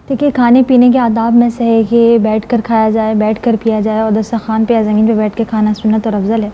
دیکھیے کھانے پینے کے آداب میں سے ہے کہ بیٹھ کر کھایا جائے، بیٹھ کر پیا جائے، اور دسترخوان پہ یا زمین پہ بیٹھ کے کھانا سنت اور افضل ہے۔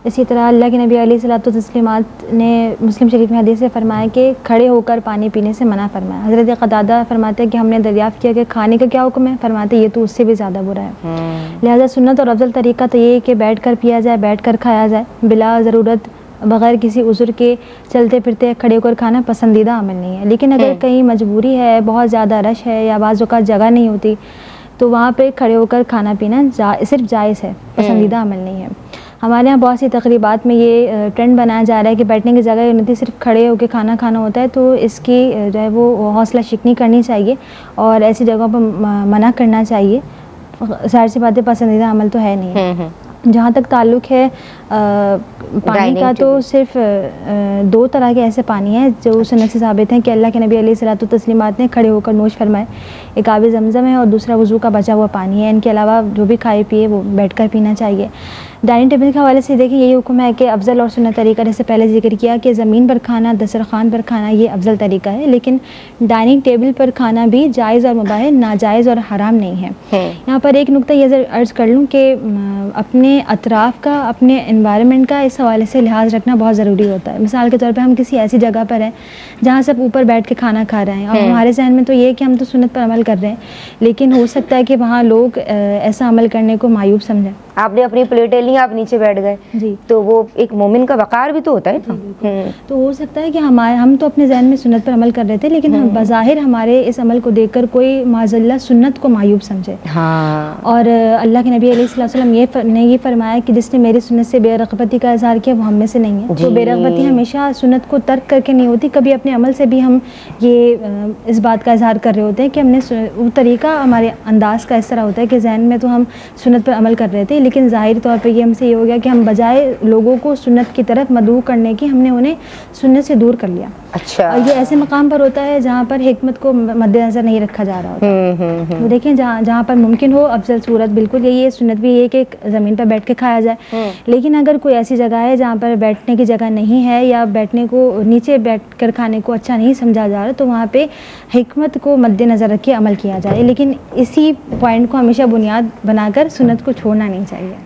اسی طرح اللہ کے نبی علیہ الصلوۃ والتسلیمات نے مسلم شریف میں حدیث سے فرمایا کہ کھڑے ہو کر پانی پینے سے منع فرمایا۔ حضرت قتادہ فرماتے ہیں کہ ہم نے دریافت کیا کہ کھانے کا کیا حکم ہے، فرماتے یہ تو اس سے بھی زیادہ برا ہے۔ لہذا سنت اور افضل طریقہ تو یہ ہے کہ بیٹھ کر پیا جائے، بیٹھ کر کھایا جائے، بلا ضرورت بغیر کسی عذر کے چلتے پھرتے کھڑے ہو کر کھانا پسندیدہ عمل نہیں ہے۔ لیکن اگر کہیں مجبوری ہے، بہت زیادہ رش ہے یا بعض اوقات جگہ نہیں ہوتی تو وہاں پہ کھڑے ہو کر کھانا پینا صرف جائز ہے، پسندیدہ عمل نہیں ہے۔ ہمارے یہاں بہت سی تقریبات میں یہ ٹرینڈ بنایا جا رہا ہے کہ بیٹھنے کی جگہ نہیں ہوتی، صرف کھڑے ہو کے کھانا کھانا ہوتا ہے، تو اس کی جو ہے وہ حوصلہ شکنی کرنی چاہیے اور ایسی جگہوں پر منع کرنا چاہیے۔ ظاہر سی بات ہے پسندیدہ عمل تو ہے نہیں ہے۔ جہاں تک تعلق ہے پانی کا، تو صرف دو طرح کے ایسے پانی ہیں جو سنت سے ثابت ہیں کہ اللہ کے نبی علیہ الصلوۃ والتسلیمات نے کھڑے ہو کر نوش فرمائے۔ ایک آب زمزم ہے اور دوسرا وضو کا بچا ہوا پانی ہے۔ ان کے علاوہ جو بھی کھائے پیے وہ بیٹھ کر پینا چاہیے۔ ڈائننگ ٹیبل کے حوالے سے دیکھیں یہی حکم ہے کہ افضل اور سنت طریقہ، جیسے پہلے ذکر کیا کہ زمین پر کھانا، دسترخوان پر کھانا یہ افضل طریقہ ہے، لیکن ڈائننگ ٹیبل پر کھانا بھی جائز اور مباح ہے، ناجائز اور حرام نہیں ہے۔ یہاں پر ایک نقطہ یہ عرض کر لوں کہ اپنے اطراف کا، اپنے انوائرمنٹ کا اس حوالے سے لحاظ رکھنا بہت ضروری ہوتا ہے۔ مثال کے طور پہ ہم کسی ایسی جگہ پر ہیں جہاں سب اوپر بیٹھ کے کھانا کھا رہے ہیں اور ہمارے ذہن میں تو یہ ہے کہ ہم تو سنت پر عمل کر رہے ہیں، لیکن ہو سکتا ہے کہ وہاں لوگ ایسا عمل کرنے کو معیوب سمجھیں۔ آپ نے اپنی پلیٹیں لی، آپ نیچے بیٹھ گئے، جی، تو وہ ایک مومن کا وقار بھی تو ہوتا ہے نا۔ تو ہو سکتا ہے کہ ہم تو اپنے ذہن میں سنت پر عمل کر رہے تھے، لیکن بظاہر ہمارے اس عمل کو دیکھ کر کوئی معاذ اللہ سنت کو معیوب سمجھے۔ اور اللہ کے نبی علیہ السلام نے یہ فرمایا کہ جس نے میری سنت سے بے رغبتی کا اظہار کیا وہ ہم میں سے نہیں ہے۔ تو بے رغبتی ہمیشہ سنت کو ترک کر کے نہیں ہوتی، کبھی اپنے عمل سے بھی ہم یہ اس بات کا اظہار کر رہے ہوتے ہیں کہ ہم نے وہ طریقہ، ہمارے انداز کا اس طرح ہوتا ہے کہ ذہن میں تو ہم سنت پر عمل کر رہے تھے، لیکن ظاہری طور پہ یہ ہم سے یہ ہو گیا کہ ہم بجائے لوگوں کو سنت کی طرف مدعو کرنے کی، ہم نے انہیں سنت سے دور کر لیا۔ اچھا، اور یہ ایسے مقام پر ہوتا ہے جہاں پر حکمت کو مد نظر نہیں رکھا جا رہا ہوتا۔ تو دیکھیں جہاں پر ممکن ہو افضل صورت بالکل یہی ہے، سنت بھی یہ کہ زمین پر بیٹھ کے کھایا جائے، لیکن اگر کوئی ایسی جگہ ہے جہاں پر بیٹھنے کی جگہ نہیں ہے یا بیٹھنے کو، نیچے بیٹھ کر کھانے کو اچھا نہیں سمجھا جا رہا، تو وہاں پہ حکمت کو مد نظر رکھ کے عمل کیا جائے، لیکن اسی پوائنٹ کو ہمیشہ بنیاد بنا کر سنت کو چھوڑنا نہیں چاہیے۔